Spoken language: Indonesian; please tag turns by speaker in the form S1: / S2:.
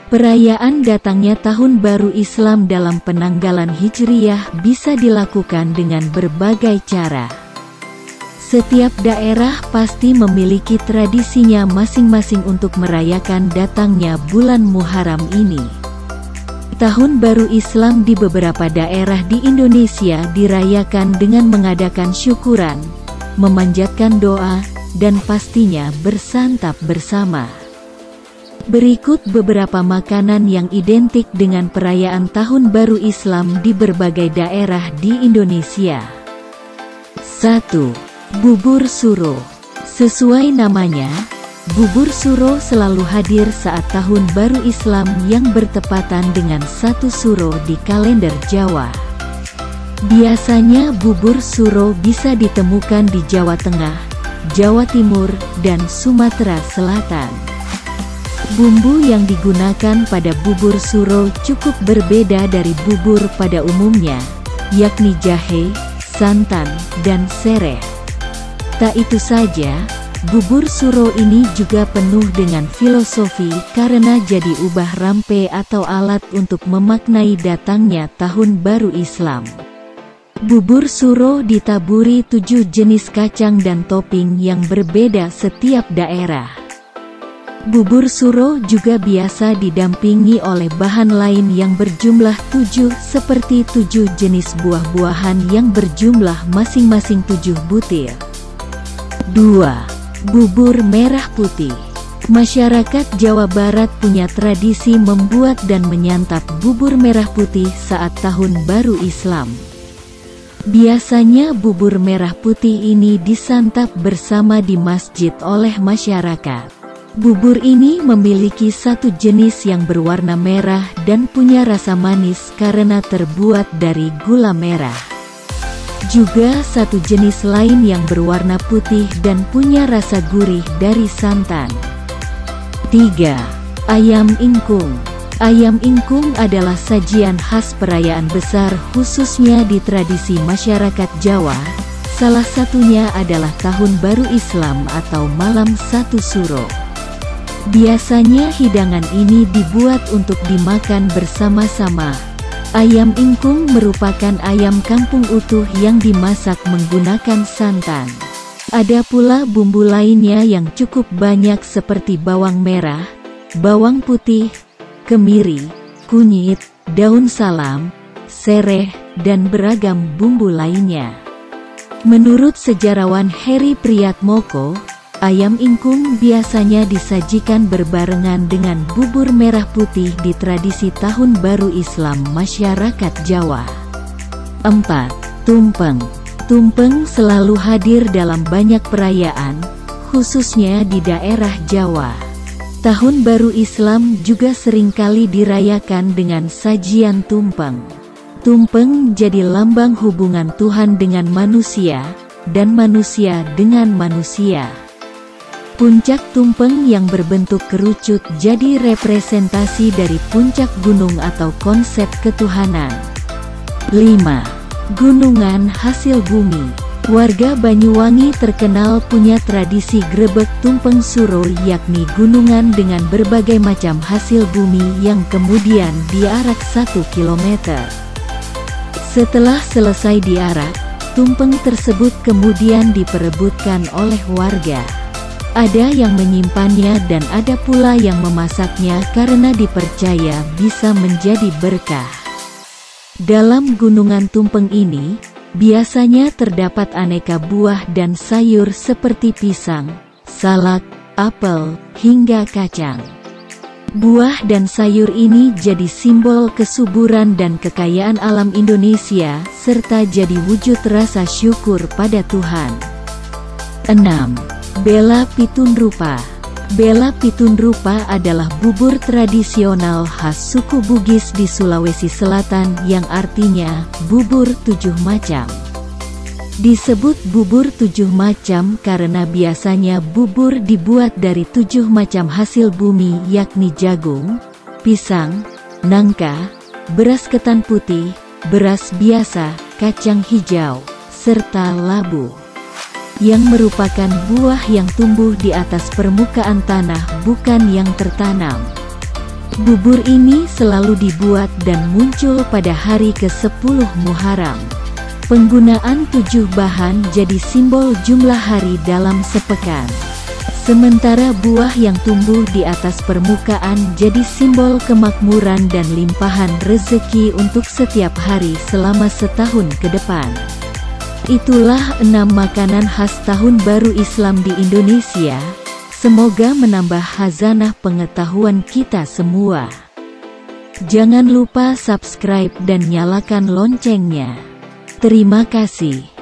S1: Perayaan datangnya Tahun Baru Islam dalam penanggalan Hijriyah bisa dilakukan dengan berbagai cara. Setiap daerah pasti memiliki tradisinya masing-masing untuk merayakan datangnya bulan Muharram ini. Tahun Baru Islam di beberapa daerah di Indonesia dirayakan dengan mengadakan syukuran, memanjatkan doa, dan pastinya bersantap bersama. Berikut beberapa makanan yang identik dengan perayaan Tahun Baru Islam di berbagai daerah di Indonesia. 1. Bubur suro. Sesuai namanya, bubur suro selalu hadir saat Tahun Baru Islam yang bertepatan dengan 1 Suro di kalender Jawa. Biasanya bubur suro bisa ditemukan di Jawa Tengah, Jawa Timur, dan Sumatera Selatan. Bumbu yang digunakan pada bubur suro cukup berbeda dari bubur pada umumnya, yakni jahe, santan, dan sereh. Tak itu saja, bubur suro ini juga penuh dengan filosofi karena jadi ubah rampe atau alat untuk memaknai datangnya Tahun Baru Islam. Bubur suro ditaburi 7 jenis kacang dan topping yang berbeda setiap daerah. Bubur suro juga biasa didampingi oleh bahan lain yang berjumlah 7 seperti 7 jenis buah-buahan yang berjumlah masing-masing 7 butir. 2. Bubur merah putih. Masyarakat Jawa Barat punya tradisi membuat dan menyantap bubur merah putih saat Tahun Baru Islam. Biasanya bubur merah putih ini disantap bersama di masjid oleh masyarakat. Bubur ini memiliki satu jenis yang berwarna merah dan punya rasa manis karena terbuat dari gula merah. Juga satu jenis lain yang berwarna putih dan punya rasa gurih dari santan. 3. Ayam ingkung. Ayam ingkung adalah sajian khas perayaan besar khususnya di tradisi masyarakat Jawa. Salah satunya adalah Tahun Baru Islam atau Malam 1 Suro. Biasanya hidangan ini dibuat untuk dimakan bersama-sama. Ayam ingkung merupakan ayam kampung utuh yang dimasak menggunakan santan. Ada pula bumbu lainnya yang cukup banyak seperti bawang merah, bawang putih, kemiri, kunyit, daun salam, sereh, dan beragam bumbu lainnya. Menurut sejarawan Heri Priyatmoko, ayam ingkung biasanya disajikan berbarengan dengan bubur merah putih di tradisi Tahun Baru Islam masyarakat Jawa. 4. Tumpeng. Tumpeng selalu hadir dalam banyak perayaan, khususnya di daerah Jawa. Tahun Baru Islam juga seringkali dirayakan dengan sajian tumpeng. Tumpeng jadi lambang hubungan Tuhan dengan manusia, dan manusia dengan manusia. Puncak tumpeng yang berbentuk kerucut jadi representasi dari puncak gunung atau konsep ketuhanan. 5. Gunungan hasil bumi. Warga Banyuwangi terkenal punya tradisi grebek tumpeng suro, yakni gunungan dengan berbagai macam hasil bumi yang kemudian diarak 1 kilometer. Setelah selesai diarak, tumpeng tersebut kemudian diperebutkan oleh warga. Ada yang menyimpannya dan ada pula yang memasaknya karena dipercaya bisa menjadi berkah. Dalam gunungan tumpeng ini, biasanya terdapat aneka buah dan sayur seperti pisang, salak, apel, hingga kacang. Buah dan sayur ini jadi simbol kesuburan dan kekayaan alam Indonesia, serta jadi wujud rasa syukur pada Tuhan. 6. Bela Pitun Rupa. Bela Pitun Rupa adalah bubur tradisional khas suku Bugis di Sulawesi Selatan yang artinya bubur 7 macam. Disebut bubur 7 macam karena biasanya bubur dibuat dari 7 macam hasil bumi, yakni jagung, pisang, nangka, beras ketan putih, beras biasa, kacang hijau, serta labu, yang merupakan buah yang tumbuh di atas permukaan tanah, bukan yang tertanam. Bubur ini selalu dibuat dan muncul pada hari ke-10 Muharram. Penggunaan 7 bahan jadi simbol jumlah hari dalam sepekan. Sementara buah yang tumbuh di atas permukaan jadi simbol kemakmuran dan limpahan rezeki untuk setiap hari selama setahun ke depan. Itulah 6 makanan khas Tahun Baru Islam di Indonesia. Semoga menambah khazanah pengetahuan kita semua. Jangan lupa subscribe dan nyalakan loncengnya. Terima kasih.